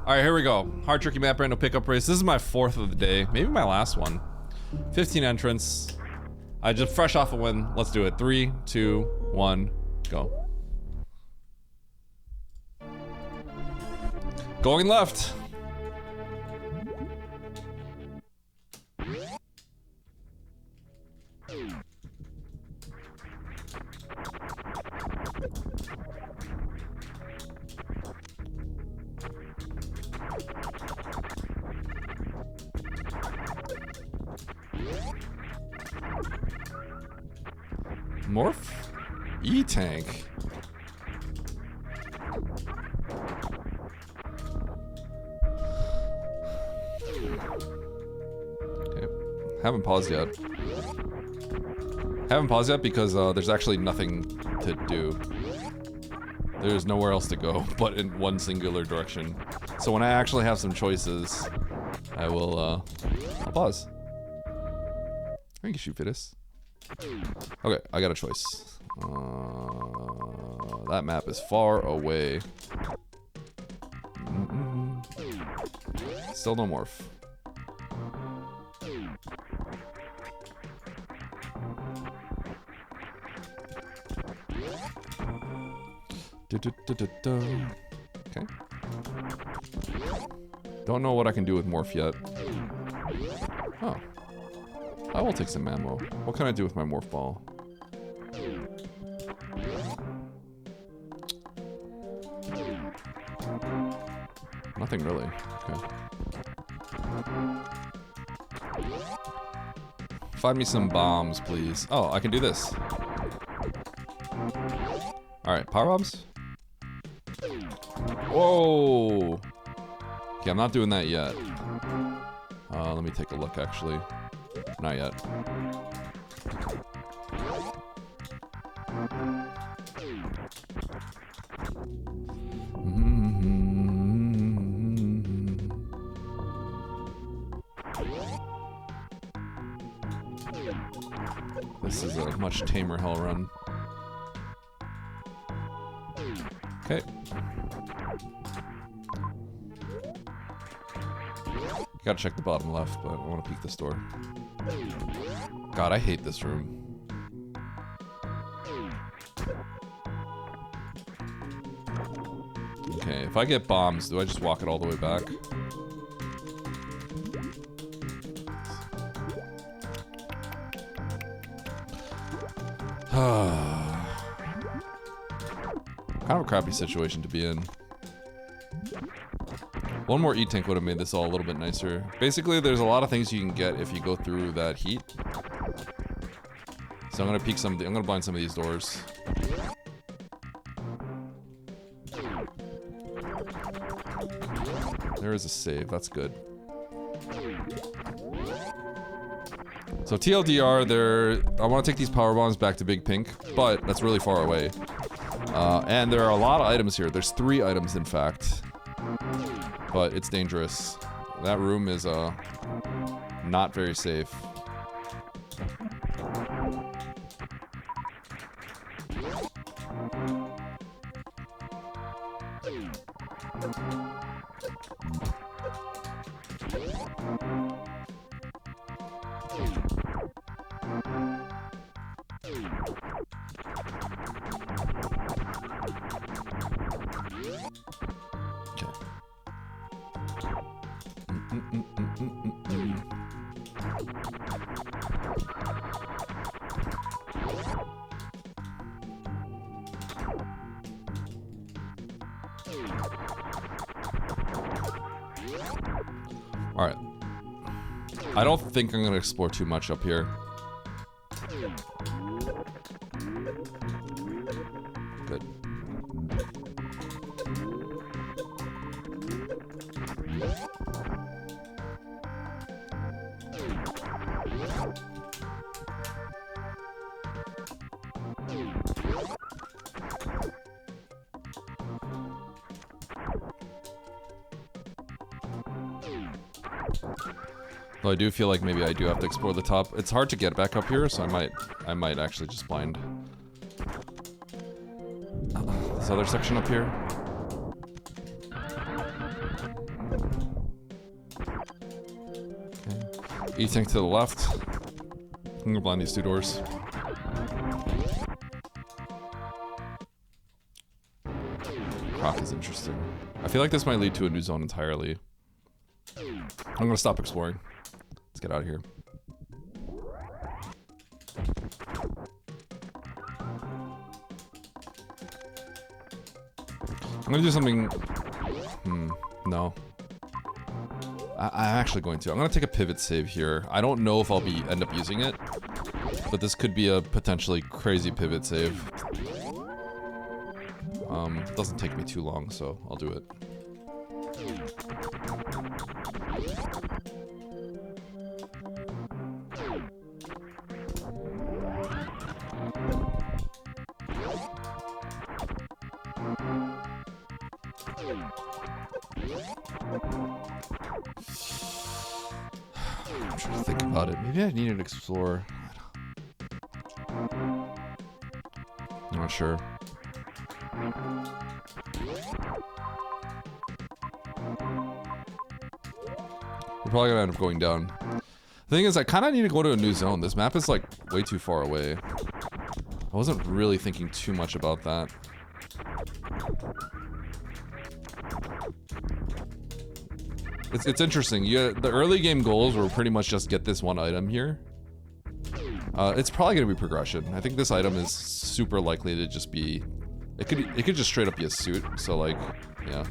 Alright, here we go. Hard tricky map, random pickup race. This is my 4th of the day. Maybe my last one. 15 entrants. I just fresh off a win. Let's do it. 3, 2, 1, go. Going left. Morph? E-tank. Okay. Haven't paused yet. Haven't paused yet because there's actually nothing to do. There's nowhere else to go but in one singular direction. So when I actually have some choices, I will, I'll pause. I can shoot for this. Okay, I got a choice. That map is far away. Still no morph. Okay. Don't know what I can do with morph yet. Oh. I will take some ammo. What can I do with my morph ball? Nothing really. Okay. Find me some bombs, please. Oh, I can do this. Alright, power bombs? Whoa! Okay, I'm not doing that yet. Let me take a look, actually. Not yet. This is a much tamer hell run. Okay. Gotta check the bottom left, but I want to peek this door. God, I hate this room. Okay, if I get bombs, do I just walk it all the way back? Kind of a crappy situation to be in. One more E-tank would have made this all a little bit nicer. Basically, there's a lot of things you can get if you go through that heat. So I'm gonna peek some. I'm gonna blind some of these doors. There is a save. That's good. So TLDR, I want to take these power bombs back to Big Pink, but that's really far away. And there are a lot of items here. There's 3 items, in fact. But it's dangerous. That room is not very safe. Alright. I don't think I'm gonna explore too much up here. Good. Though I do feel like maybe I do have to explore the top. It's hard to get back up here, so I might actually just blind this other section up here. E-tank to the left. I'm gonna blind these two doors. Croc is interesting. I feel like this might lead to a new zone entirely. I'm gonna stop exploring. Let's get out of here. I'm gonna do something... no. I'm actually going to. I'm gonna take a pivot save here. I don't know if I'll end up using it, but this could be a potentially crazy pivot save. It doesn't take me too long, so I'll do it. I'm trying to think about it. Maybe I need to explore. I'm not sure. We're probably gonna end up going down. The thing is, I kind of need to go to a new zone. This map is like way too far away. I wasn't really thinking too much about that. It's interesting. The early game goals were pretty much just get this one item here. It's probably gonna be progression. I think this item is super likely to just be. It could just straight up be a suit. So like, yeah.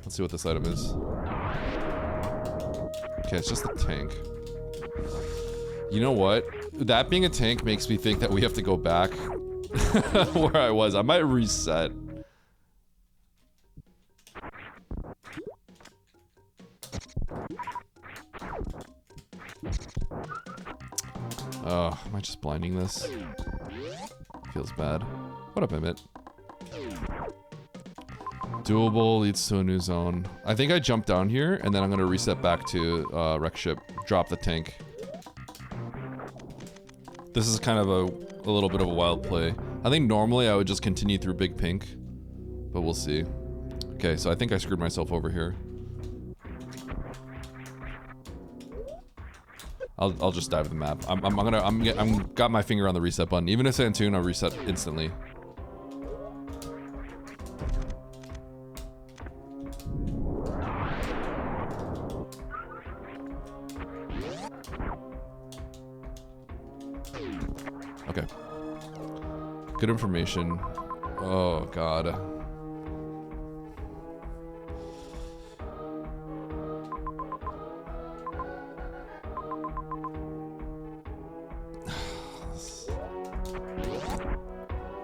Let's see what this item is. Okay, it's just a tank. You know what? That being a tank makes me think that we have to go back where I was. I might reset. Am I just blinding this? Feels bad. What up, Emmett? Doable leads to a new zone. I think I jumped down here, and then I'm gonna reset back to wreck ship. Drop the tank. This is kind of a little bit of a wild play. I think normally I would just continue through Big Pink, but we'll see. Okay, so I think I screwed myself over here. I'll just dive the map. I'm got my finger on the reset button. Even if Santoon, I'll reset instantly. Okay. Good information. Oh god.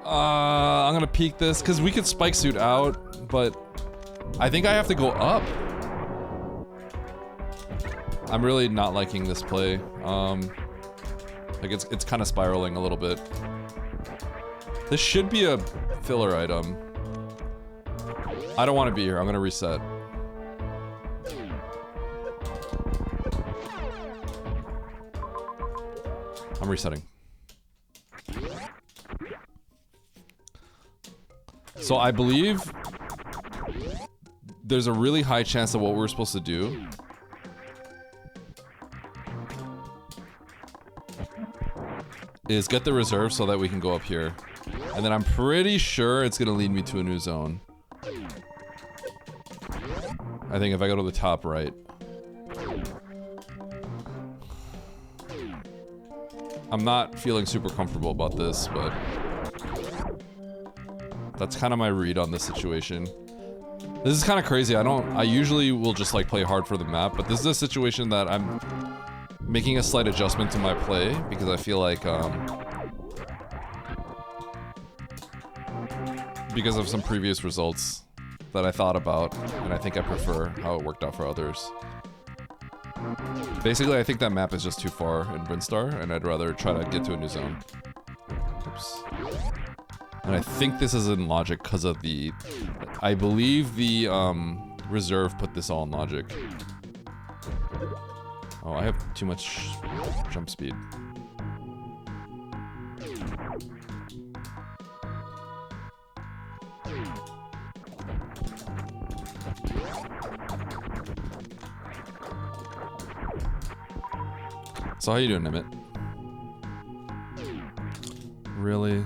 I'm gonna peek this because we could spike suit out, but I think I have to go up. I'm really not liking this play. Like it's kind of spiraling a little bit. This should be a filler item. I don't want to be here. I'm gonna reset. I'm resetting. So I believe there's a really high chance that what we're supposed to do is get the reserve so that we can go up here. And then I'm pretty sure it's gonna lead me to a new zone. I think if I go to the top right. I'm not feeling super comfortable about this, but that's kind of my read on this situation. This is kind of crazy. I usually will just like play hard for the map, but this is a situation that I'm making a slight adjustment to my play because I feel like because of some previous results that I thought about, and I think I prefer how it worked out for others. Basically, I think that map is just too far in Brinstar, and I'd rather try to get to a new zone. Oops. And I think this is in logic because of the... I believe the reserve put this all in logic. Oh, I have too much jump speed. So how you doing, Emmett? Really?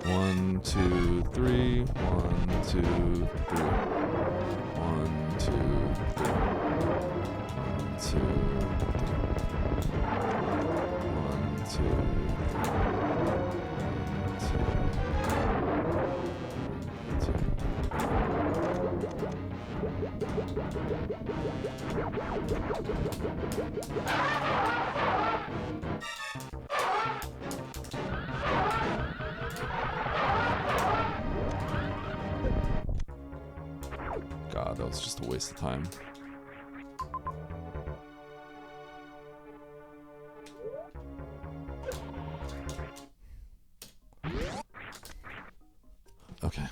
One, two, three. One, two, three. One, two, three. One, two, three. One, two. God, that was just a waste of time. Okay.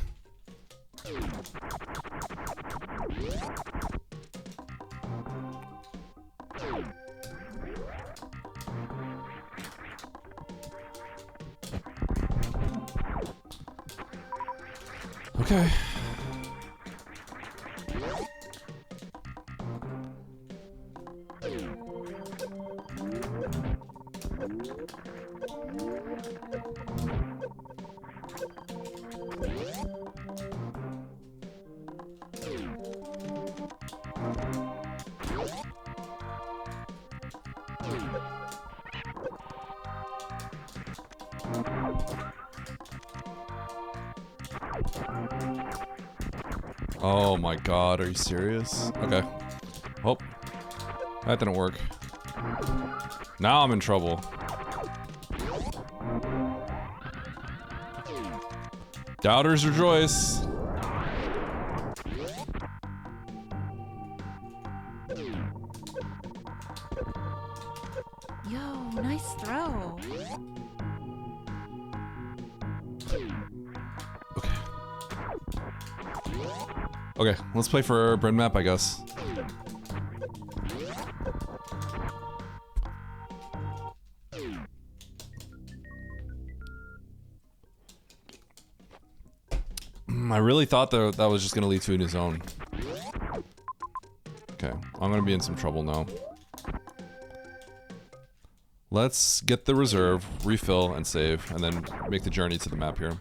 Okay. Oh my god, are you serious? Okay. Oh, that didn't work. Now I'm in trouble. Doubters rejoice. Yo, nice throw. Okay, let's play for Bryn Map, I guess. I really thought that was just gonna lead to a new zone. Okay, I'm gonna be in some trouble now. Let's get the reserve, refill, and save, and then make the journey to the map here.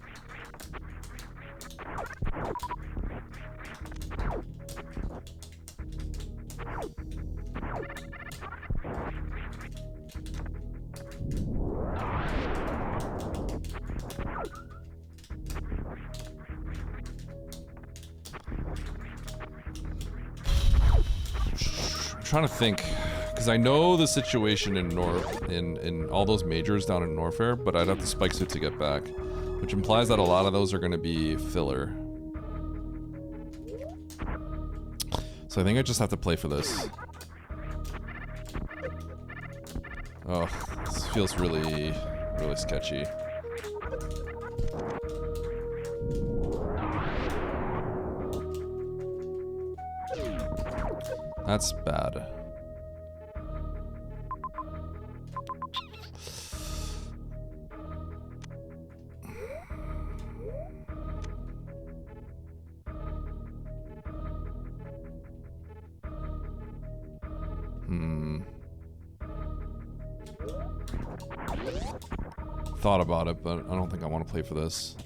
Trying to think, because I know the situation in in all those majors down in Norfair, but I'd have the spike suit to get back, which implies that a lot of those are going to be filler. So I think I just have to play for this. Oh, this feels really sketchy. That's bad. Thought about it, but I don't think I want to play for this.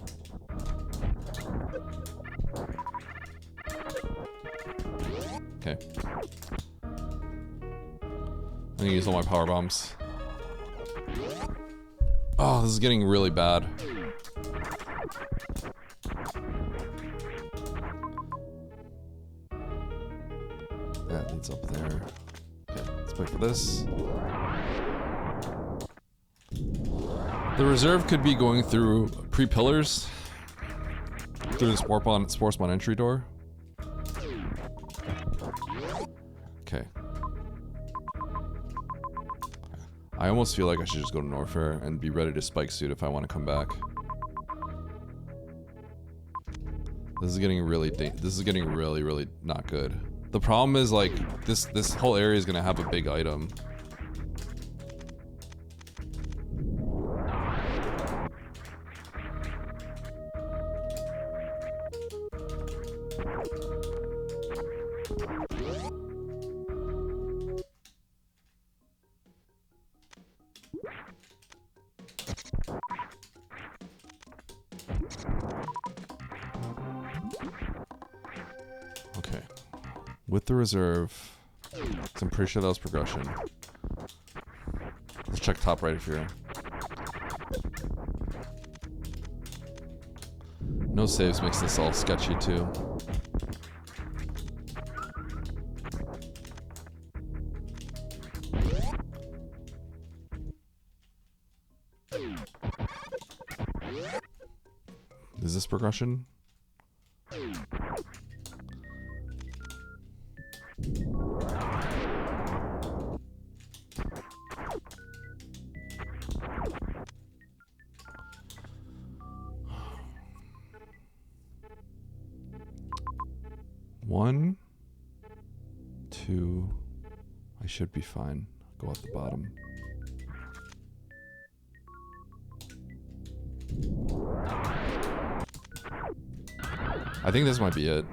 Okay. I'm gonna use all my power bombs. Oh, this is getting really bad. That leads up there. Okay, let's wait for this. The reserve could be going through pre-pillars. Through the spore spawn entry door. Okay. I almost feel like I should just go to Norfair and be ready to spike suit if I want to come back. This is getting really really not good. The problem is like this whole area is gonna have a big item. Okay. With the reserve, 'cause I'm pretty sure that was progression. Let's check top right here. No saves makes this all sketchy too. Is this progression? One, two, I should be fine. Go at the bottom. I think this might be it.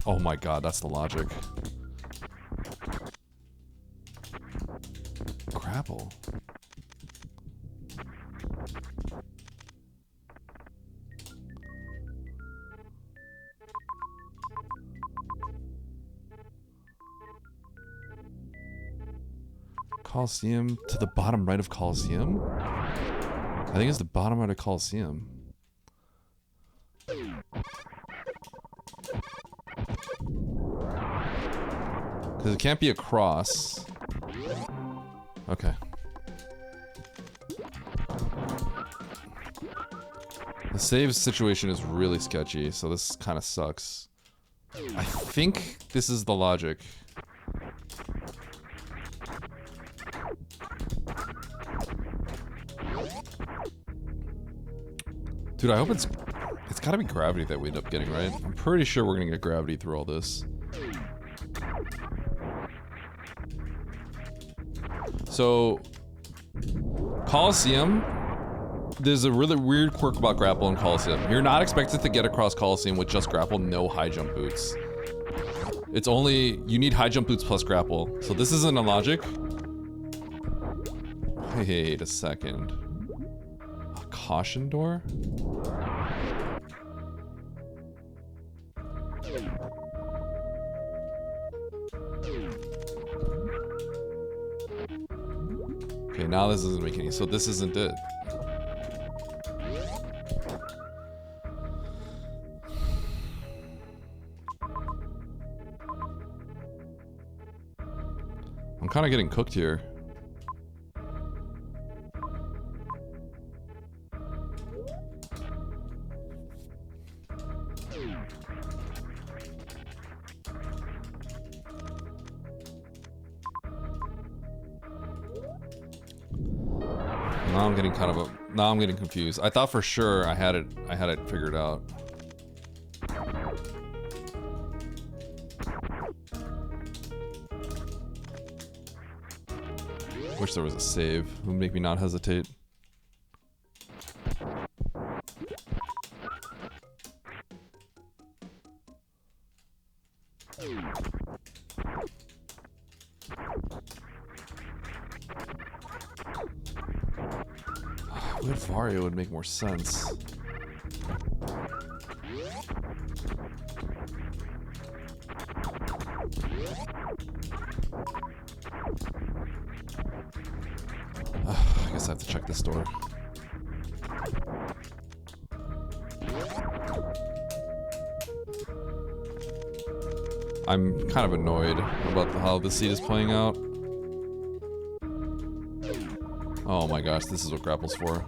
Oh my god, that's the logic. Grapple. Coliseum to the bottom right of Coliseum? I think it's the bottom right of Coliseum. Because it can't be across. Okay. The save situation is really sketchy, so this kind of sucks. I think this is the logic. Dude, I hope it's gotta be gravity that we end up getting, right? I'm pretty sure we're gonna get gravity through all this. So, Coliseum, there's a really weird quirk about Grapple in Coliseum. You're not expected to get across Coliseum with just Grapple, no high jump boots. It's only, you need high jump boots plus Grapple. So this isn't a logic. Wait a second. A caution door? Okay, now this doesn't make any, so this isn't it. I'm kind of getting cooked here. Now I'm getting confused. I thought for sure I had it figured out. Wish there was a save. It would make me not hesitate. With Vario would make more sense. I guess I have to check this door. I'm kind of annoyed about how the seed is playing out. Oh my gosh, this is what Grapple's for.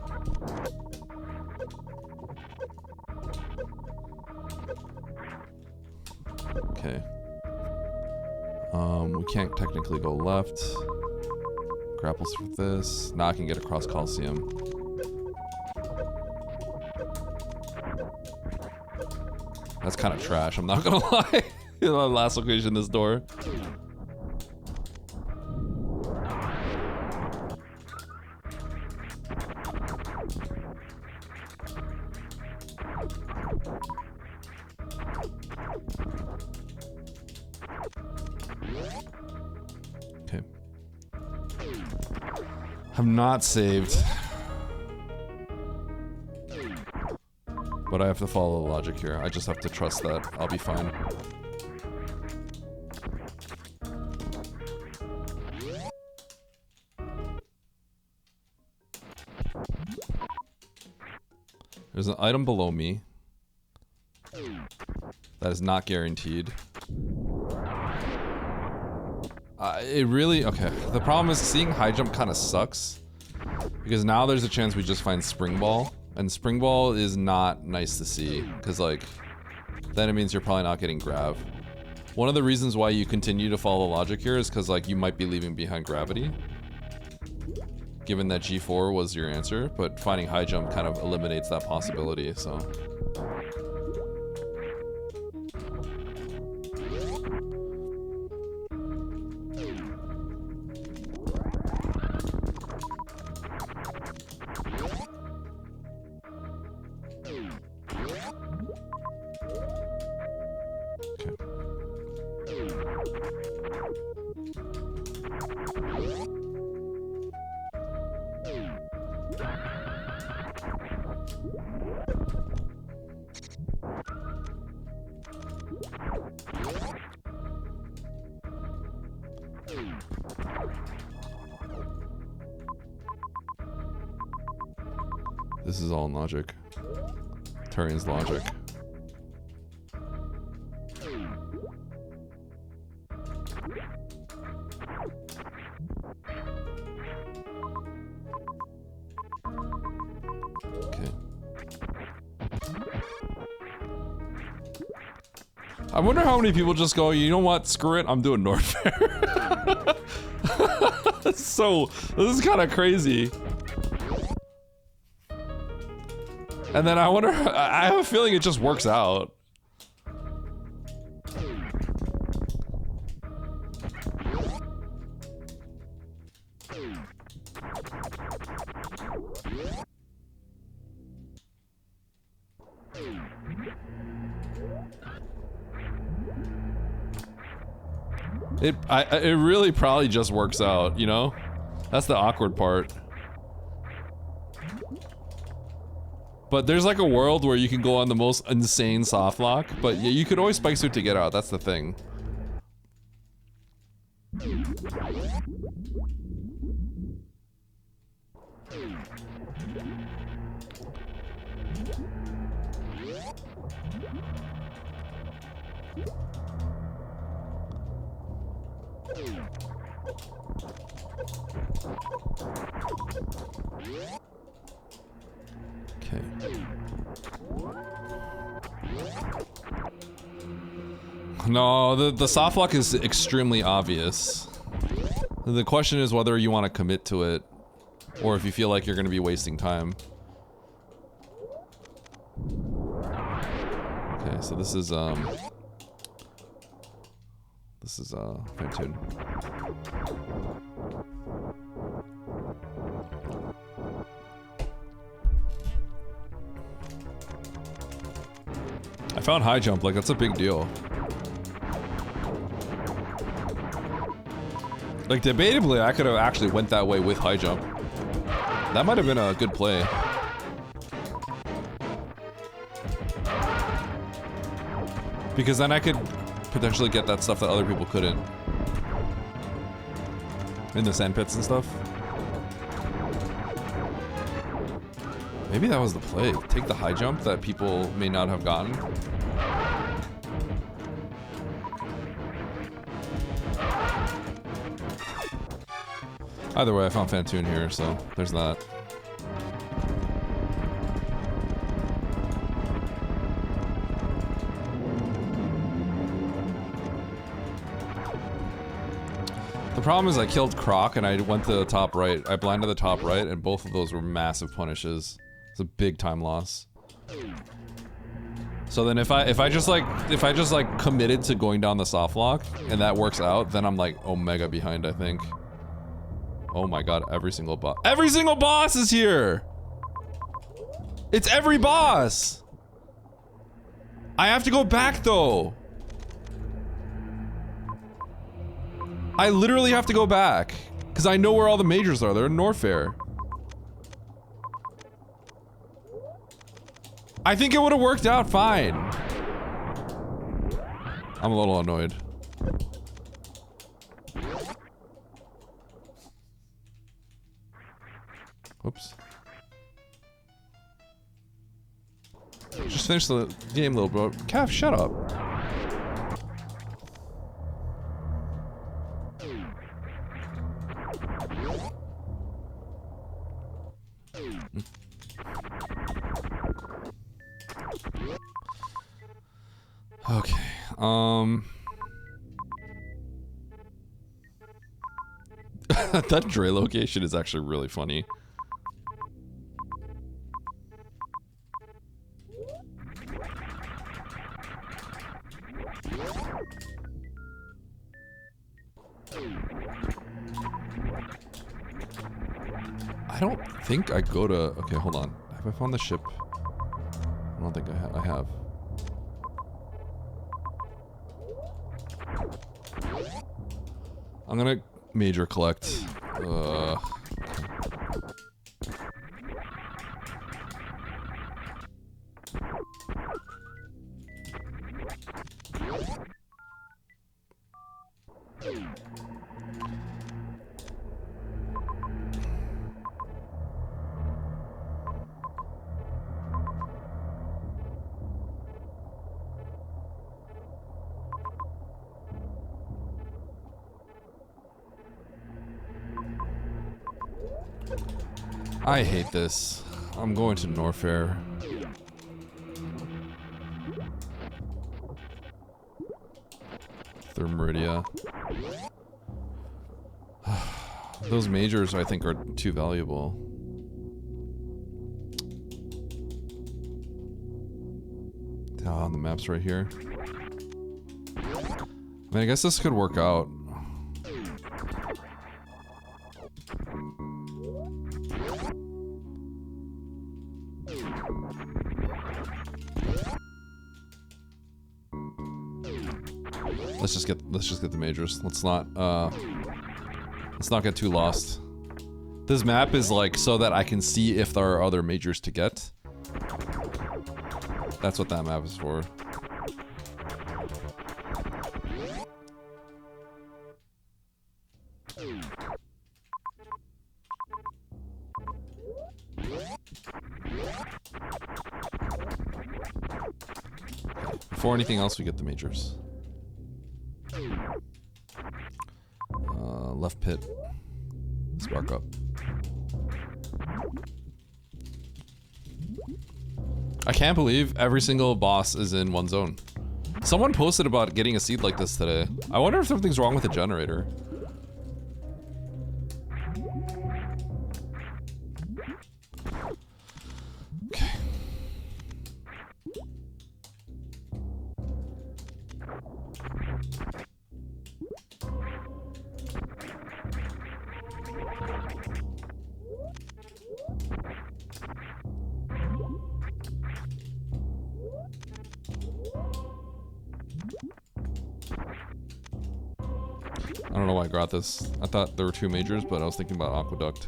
Okay. We can't technically go left. Grapples for this. Now I can get across Coliseum. That's kind of trash, I'm not gonna lie. The last location, this door. Okay. I'm not saved. But I have to follow the logic here. I just have to trust that I'll be fine. There's an item below me. That is not guaranteed. It really... Okay, the problem is seeing high jump kind of sucks. Because now there's a chance we just find spring ball. And spring ball is not nice to see. Because like, then it means you're probably not getting grav. One of the reasons why you continue to follow logic here is because like you might be leaving behind gravity. Given that G4 was your answer, but finding high jump kind of eliminates that possibility, so... This is all logic. Turian's logic. Okay. I wonder how many people just go, you know what, screw it, I'm doing North Fair. So, this is kind of crazy. And then I wonder, I have a feeling it just works out. It really probably just works out, you know? That's the awkward part. But there's like a world where you can go on the most insane soft lock, but yeah, you could always spike suit to get out, that's the thing. Okay. No, the soft lock is extremely obvious. The question is whether you want to commit to it, or if you feel like you're going to be wasting time. Okay, so this is Phantoon. I found high jump, like that's a big deal. Like debatably, I could have actually went that way with high jump. That might have been a good play. Because then I could potentially get that stuff that other people couldn't. In the sand pits and stuff. Maybe that was the play. Take the high jump that people may not have gotten. Either way, I found Phantoon here, so there's that. The problem is I killed Croc and I went to the top right. I blinded the top right and both of those were massive punishes. It's a big time loss. So then if I just like committed to going down the soft lock and that works out, then I'm like omega behind, I think. Oh my god, every single boss is here! It's every boss! I have to go back though! I literally have to go back. Because I know where all the majors are, they're in Norfair. I think it would have worked out fine. I'm a little annoyed. Oops. Just finish the game, little bro. Cav, shut up. Okay, that Dre location is actually really funny. I don't think I go to... Okay, hold on. Have I found the ship? I don't think I have. I'm gonna major collect. I hate this. I'm going to Norfair. Thermeridia. Those majors, I think, are too valuable. Ah, the map's right here. I mean, I guess this could work out. Let's just get the majors. Let's not get too lost. This map is like so that I can see if there are other majors to get. That's what that map is for. Before anything else, we get the majors. Left pit. Spark up. I can't believe every single boss is in one zone. Someone posted about getting a seed like this today. I wonder if something's wrong with the generator. Okay. I don't know why I got this. I thought there were two majors, but I was thinking about Aqueduct.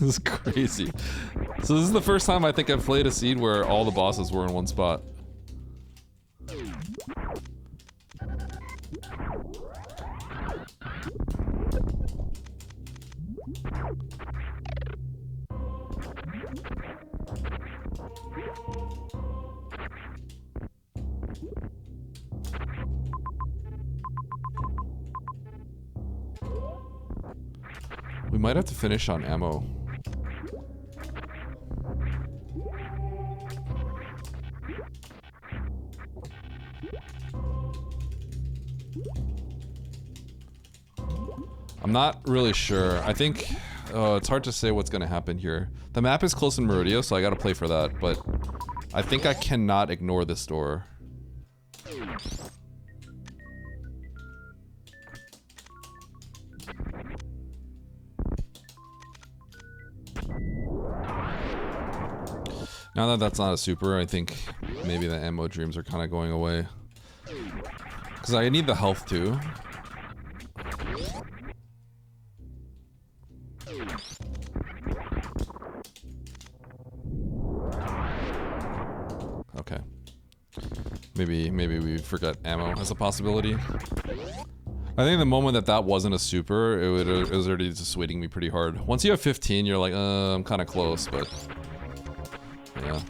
This is crazy. So this is the first time I think I've played a seed where all the bosses were in one spot. might have to finish on ammo. I'm not really sure. I think it's hard to say what's gonna happen here. The map is close in Meridia, so I gotta play for that, but I think I cannot ignore this door. Now that that's not a super, I think maybe the ammo dreams are kind of going away. Because I need the health too. Okay. Maybe we forgot ammo as a possibility. I think the moment that that wasn't a super, it was already dissuading me pretty hard. Once you have 15, you're like, I'm kind of close, but yeah.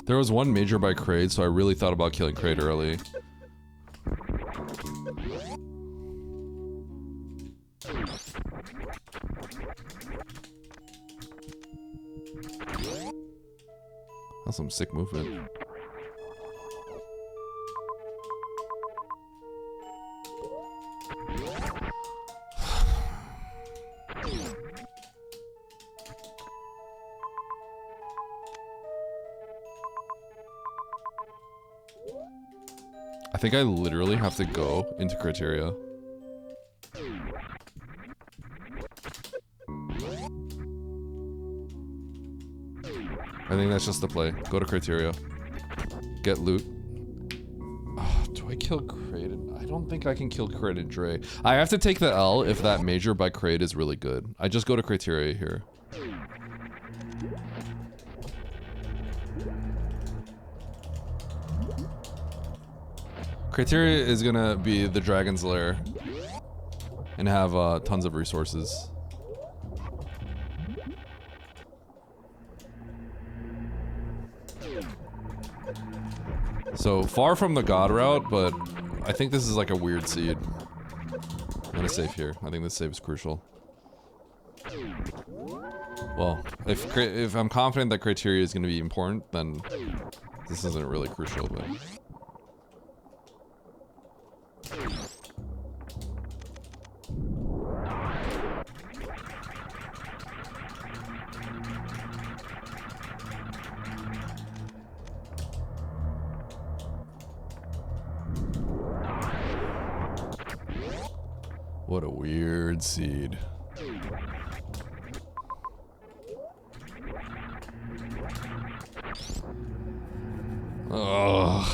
There was one major by Kraid, so I really thought about killing Kraid early. That's some sick movement. I think I literally have to go into criteria. I think that's just the play. Go to criteria. Get loot. Oh, do I kill Kraid? I don't think I can kill Kraid and Dre. I have to take the L if that major by Kraid is really good. I just go to criteria here. Criteria is gonna be the Dragon's Lair and have tons of resources. So far from the God route, but I think this is like a weird seed. I'm gonna save here. I think this save is crucial. Well, if I'm confident that criteria is gonna be important, then this isn't really crucial, but. What a weird seed. Ugh.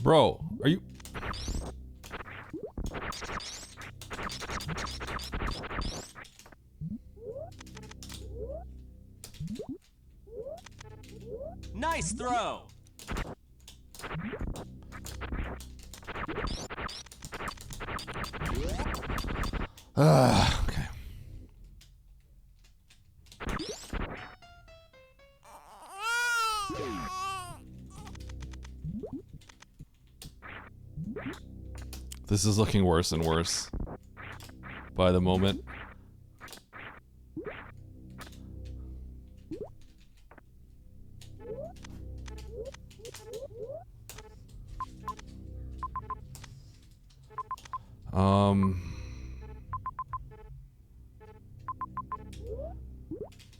Bro, are you... Nice throw! Okay. This is looking worse and worse by the moment.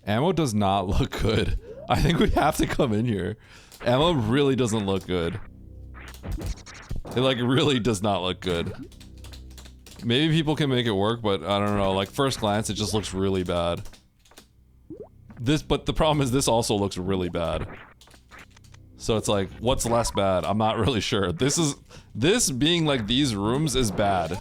Ammo does not look good. I think we have to come in here. Ammo really doesn't look good. It like really does not look good. Maybe people can make it work, but I don't know, like first glance it just looks really bad. But the problem is this also looks really bad. So it's like, what's less bad? I'm not really sure. This being like these rooms is bad.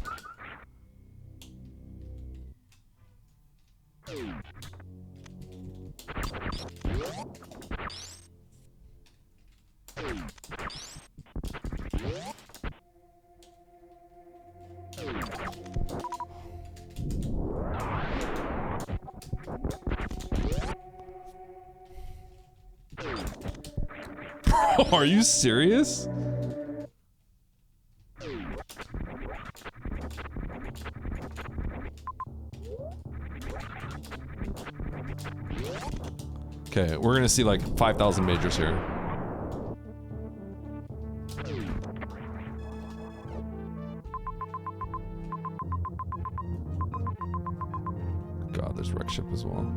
Are you serious? Okay, we're gonna see like 5,000 majors here. God, there's wreck ship as well.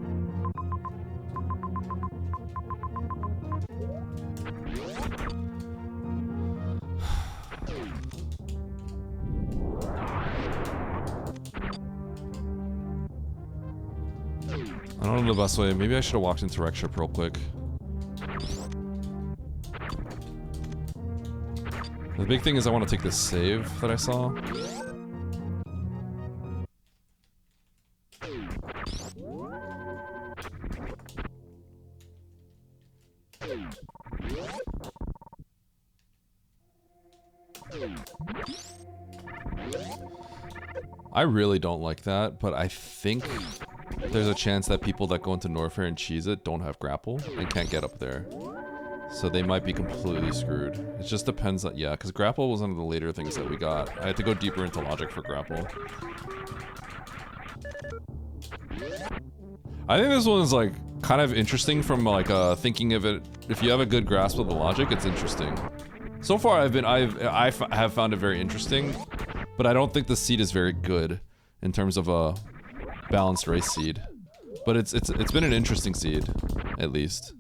I don't know the best way. Maybe I should have walked into wreck ship real quick. The big thing is I want to take this save that I saw. I really don't like that, but I think there's a chance that people that go into Norfair and cheese it don't have grapple and can't get up there. So they might be completely screwed. It just depends on, yeah, because grapple was one of the later things that we got. I had to go deeper into logic for grapple. I think this one is like kind of interesting from like thinking of it. If you have a good grasp of the logic, it's interesting. So far, I have found it very interesting, but I don't think the seed is very good in terms of a balanced race seed. But it's been an interesting seed, at least.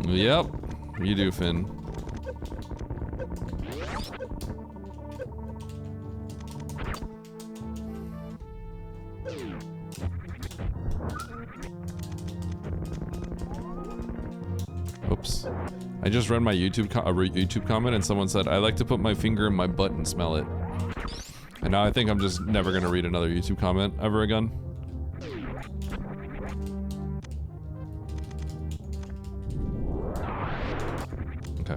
Yep, you do, Finn. Oops. I just read my YouTube comment and someone said, I like to put my finger in my butt and smell it. And now I think I'm just never gonna read another YouTube comment ever again. Okay.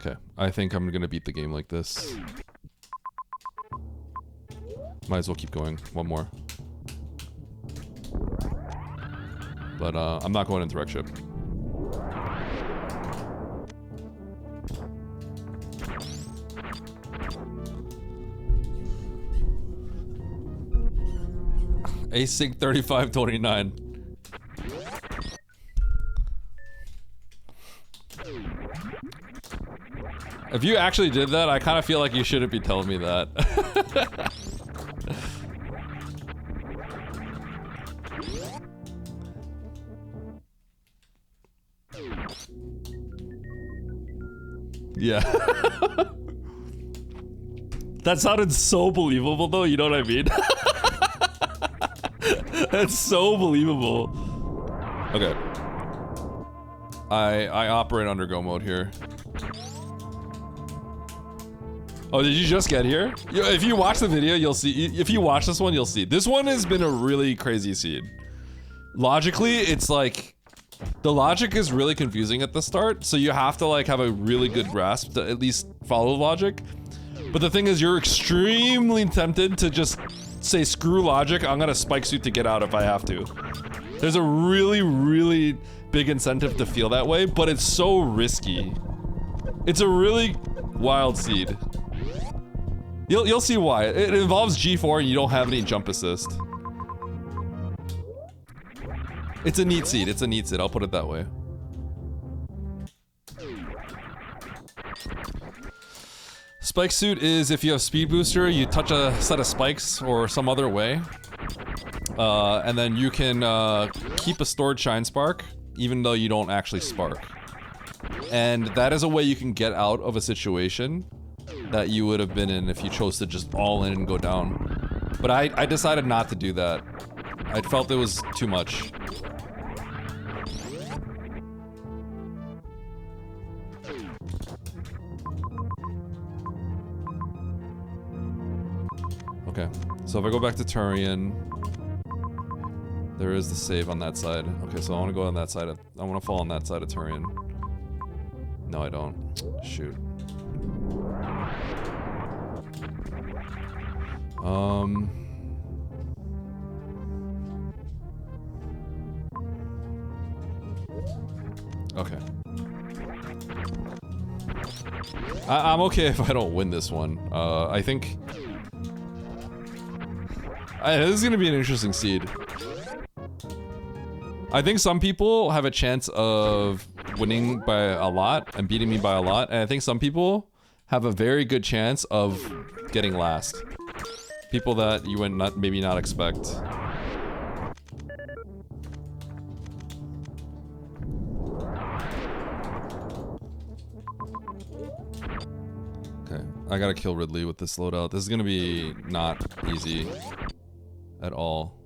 Okay, I think I'm gonna beat the game like this. Might as well keep going. One more. But I'm not going into wreck ship. Async 3529. If you actually did that, I kind of feel like you shouldn't be telling me that. Yeah. That sounded so believable though, you know what I mean? That's so believable. Okay. I operate under go mode here. Oh, did you just get here? If you watch the video, you'll see. If you watch this one, you'll see. This one has been a really crazy seed. Logically, it's like... The logic is really confusing at the start, so you have to like have a really good grasp to at least follow logic. But the thing is, you're extremely tempted to just say, screw logic, I'm gonna spike suit to get out if I have to. There's a really, really big incentive to feel that way, but it's so risky. It's a really wild seed. You'll see why. It involves G4 and you don't have any jump assist. It's a neat seed, I'll put it that way. Spike suit is if you have speed booster, you touch a set of spikes or some other way. And then you can keep a stored shine spark, even though you don't actually spark. And that is a way you can get out of a situation that you would have been in if you chose to just all in and go down. But I decided not to do that. I felt it was too much. Okay, so if I go back to Turian, there is the save on that side. Okay, so I want to go on that side. I want to fall on that side of Turian. No, I don't. Shoot. Okay. I'm okay if I don't win this one. I think... this is gonna be an interesting seed. I think some people have a chance of winning by a lot and beating me by a lot, and I think some people have a very good chance of getting last. People that you would maybe not expect. Okay, I gotta kill Ridley with this loadout. This is gonna be not easy at all.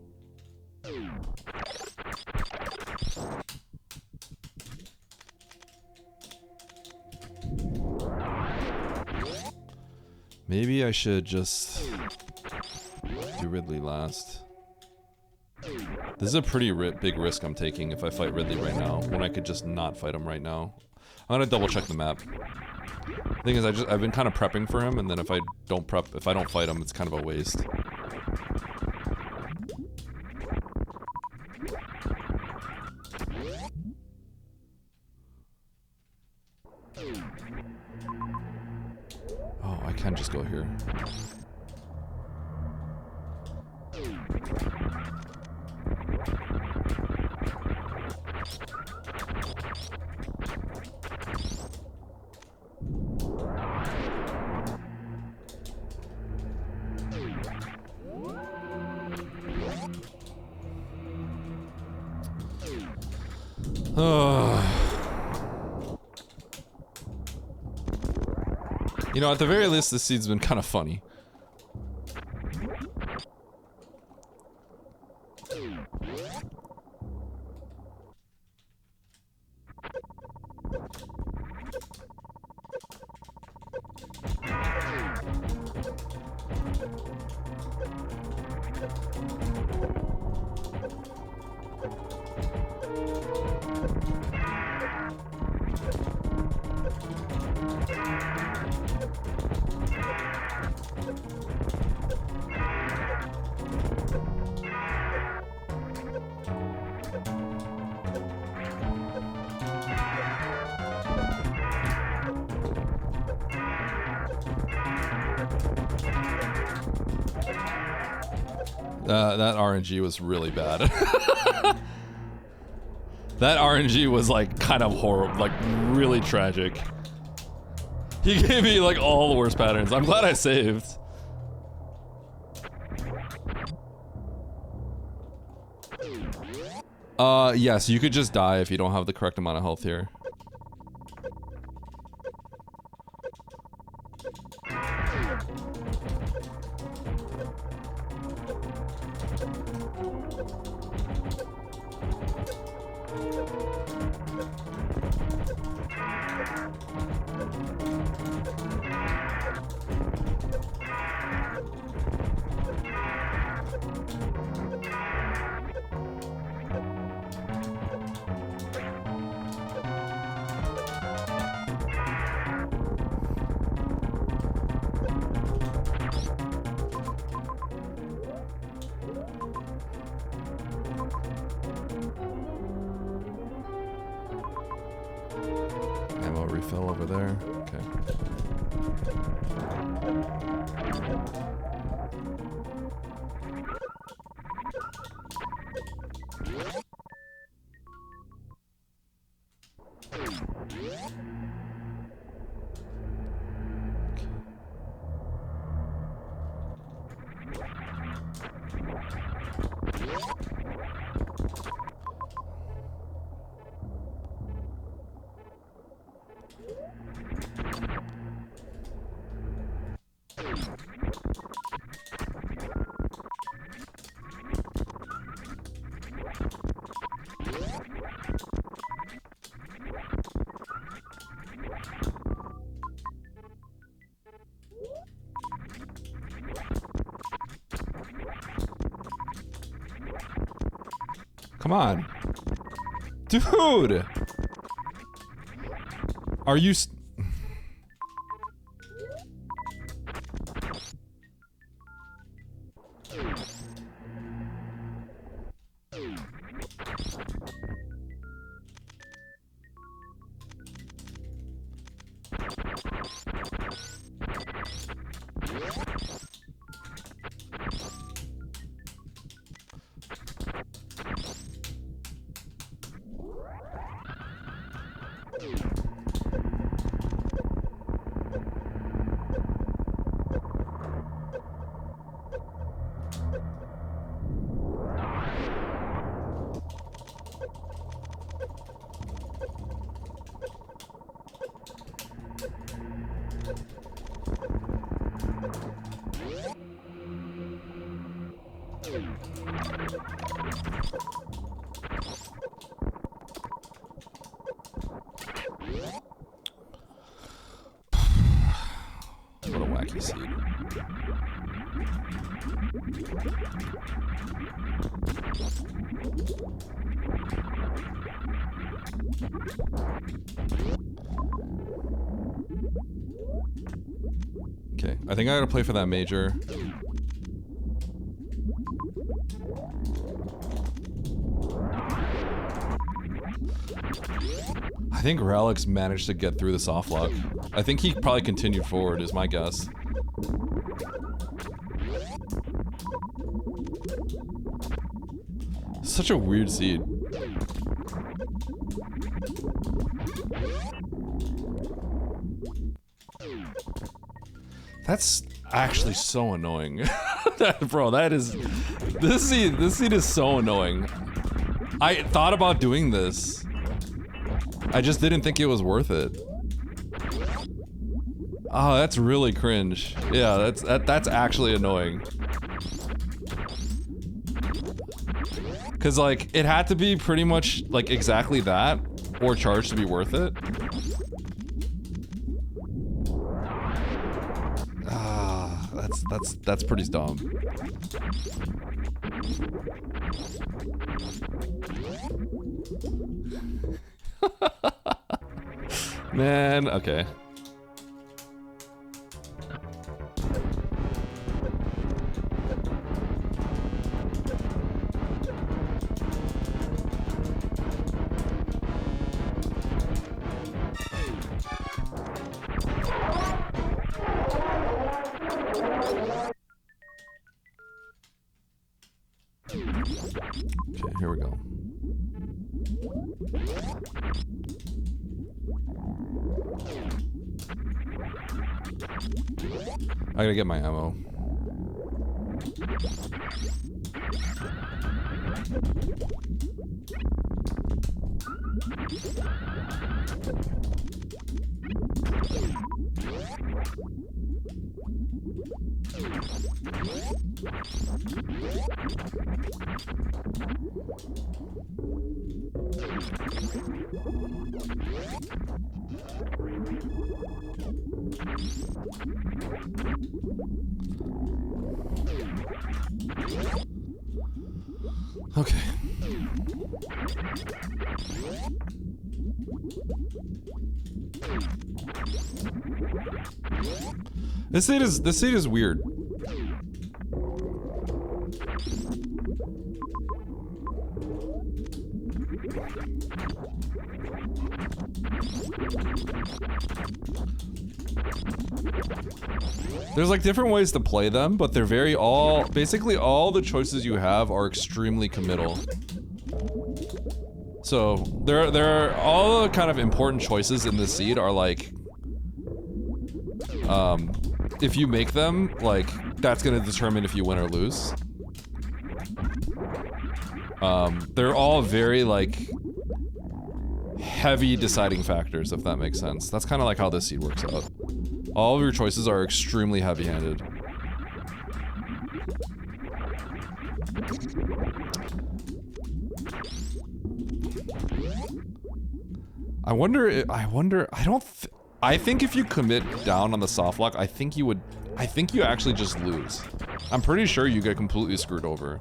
Maybe I should just do Ridley last. This is a pretty big risk I'm taking if I fight Ridley right now, when I could just not fight him right now. I'm gonna double check the map. The thing is, I've been kind of prepping for him, and then if I don't fight him, it's kind of a waste. Oh, I can just go here. You know, at the very least, this seed's been kind of funny. That RNG was really bad. That RNG was like kind of horrible, like really tragic. He gave me like all the worst patterns. I'm glad I saved. Yes, you could just die if you don't have the correct amount of health here. Ammo refill over there. Okay. Come on. Dude! Are you What a wacky seed. Okay, I think I gotta play for that major. I think Relics managed to get through the soft lock. I think he probably continued forward, is my guess. Such a weird seed. That's actually so annoying. Bro, that is... This seed is so annoying. I thought about doing this. I just didn't think it was worth it. Oh, that's really cringe. Yeah, that's actually annoying. Cause like, it had to be pretty much like exactly that, or charged to be worth it. Ah, that's pretty dumb. Man, okay. Okay, here we go. I gotta get my ammo. Okay. This seed is weird. There's like different ways to play them, but they're basically all the choices you have are extremely committal. So there are all the kind of important choices in the seed are like, if you make them, like that's gonna determine if you win or lose. They're all very like heavy deciding factors, if that makes sense. That's kind of like how this seed works out. All of your choices are extremely heavy-handed. I think if you commit down on the soft lock, I think you actually just lose. I'm pretty sure you get completely screwed over.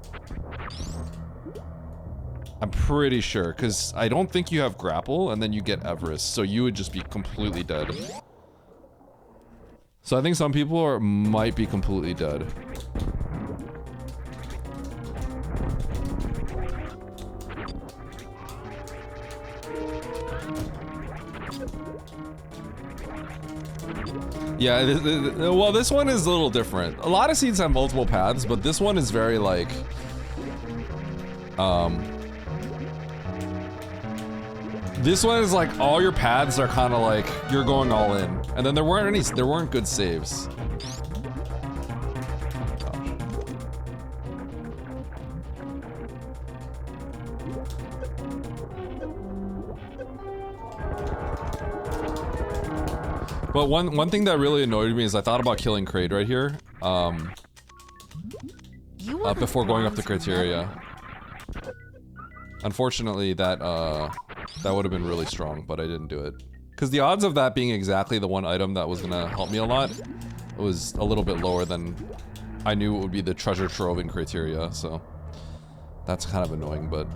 I'm pretty sure, because I don't think you have grapple, and then you get Everest, so you would just be completely dead. So I think some people might be completely dead. Yeah, well, this one is a little different. A lot of seeds have multiple paths, but this one is very like, this one is like all your paths are kind of like you're going all in, and then there weren't good saves. But one thing that really annoyed me is I thought about killing Kraid right here, before going up the criteria. Unfortunately, that would have been really strong, but I didn't do it. Because the odds of that being exactly the one item that was gonna help me a lot was a little bit lower than I knew it would be the treasure trove in criteria, so that's kind of annoying, but...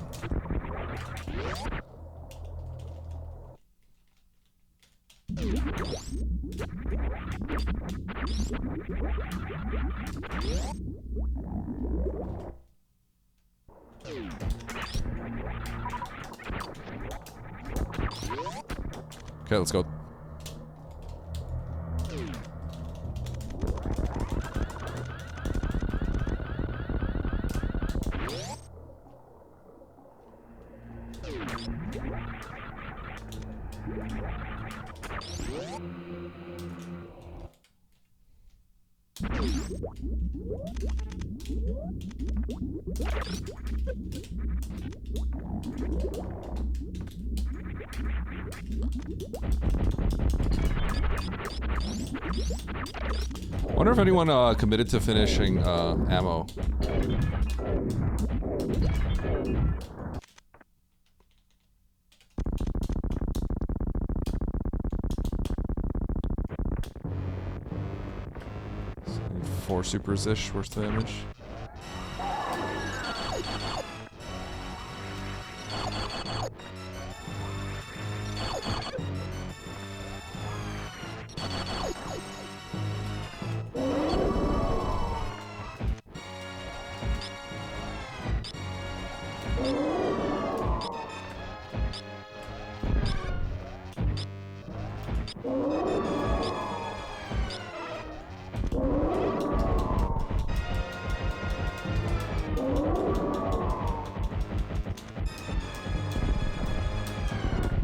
Okay, let's go. Wonder if anyone committed to finishing ammo. So 4 supers-ish worth of damage.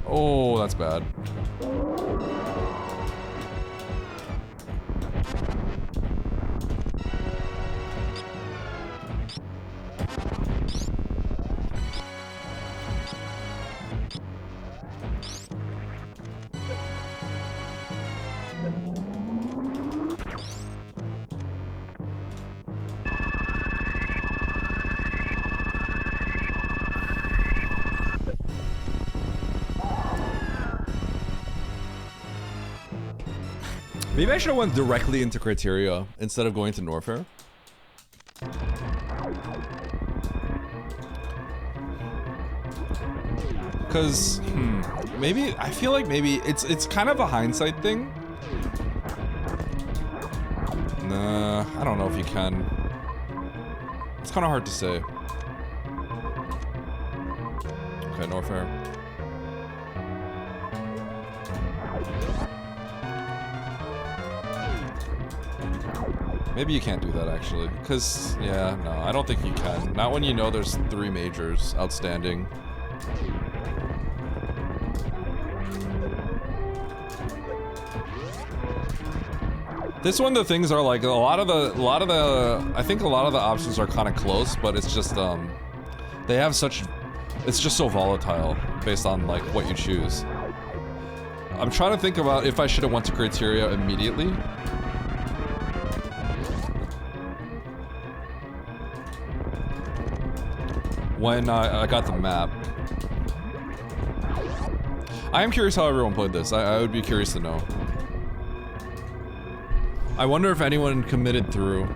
Oh, that's bad. Maybe I should have went directly into criteria instead of going to Norfair. Cause, maybe, I feel like maybe it's kind of a hindsight thing. Nah, I don't know if you can. It's kind of hard to say. Okay, Norfair. Maybe you can't do that actually, because yeah, no, I don't think you can. Not when you know there's 3 majors outstanding. This one, the things are like a lot of the. I think a lot of the options are kind of close, but it's just they have such. It's just so volatile based on like what you choose. I'm trying to think about if I should have went to criteria immediately. When I got the map. I am curious how everyone played this. I would be curious to know. I wonder if anyone committed through.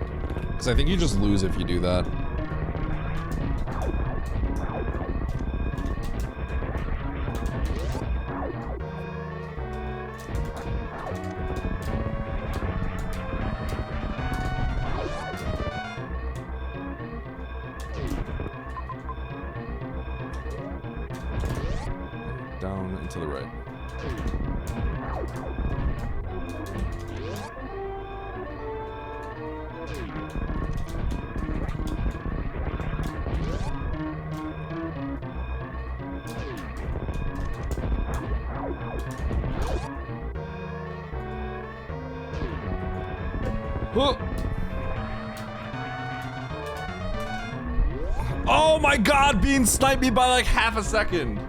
Because I think you just lose if you do that. Down and to the right. Huh. Oh my god, being sniped me by like half a second.